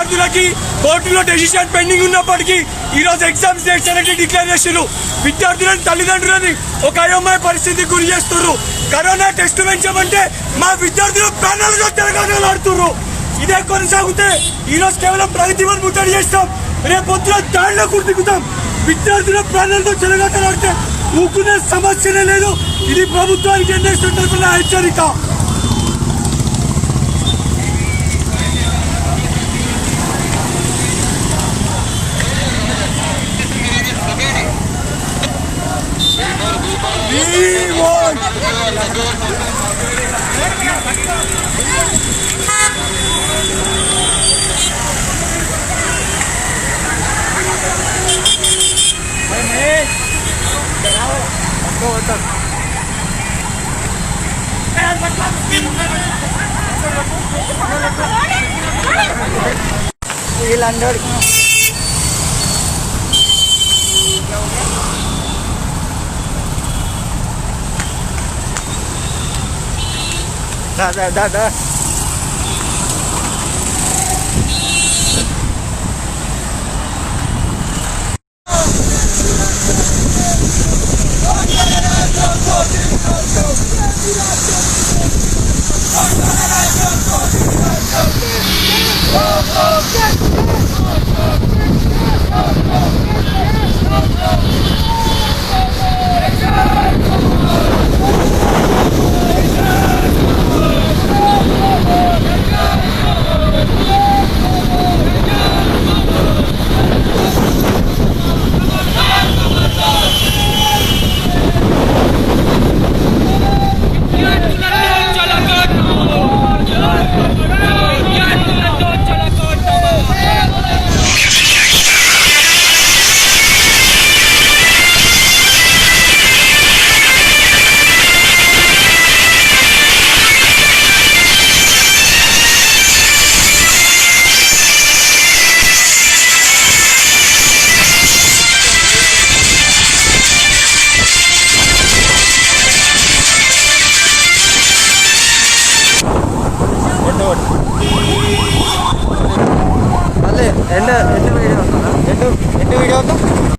విద్యార్థులకి కోర్టులో decision pending ఉన్నప్పటికీ ఈ రోజు ఎగ్జామ్స్ డేట్స్ అనేది డిక్లేర్ చేసిరు. విద్యార్థులను తల్లిదండ్రులని ఒక అయోమయ పరిస్థితికి గురి చేస్తున్నారు. కరోనా టెస్ట్ పెంచమంటే మా విద్యార్థులు ప్రాణాలతో తెలంగాణలో ఆడుతున్నారు. ఇదే కొనసాగితే ఈ రోజు కేవలం ప్రగతి వన్ ముట్టడి చేస్తాం, రేపు పొద్దున దాడిలో దిగుతాం. విద్యార్థుల ప్రాణాలతో తెలంగాణ ఆడితే ఊకునే సమస్యనే లేదు. ఇది ప్రభుత్వానికి ఎన్నేస్తున్న హెచ్చరిక. వీళ్ళందరూ దా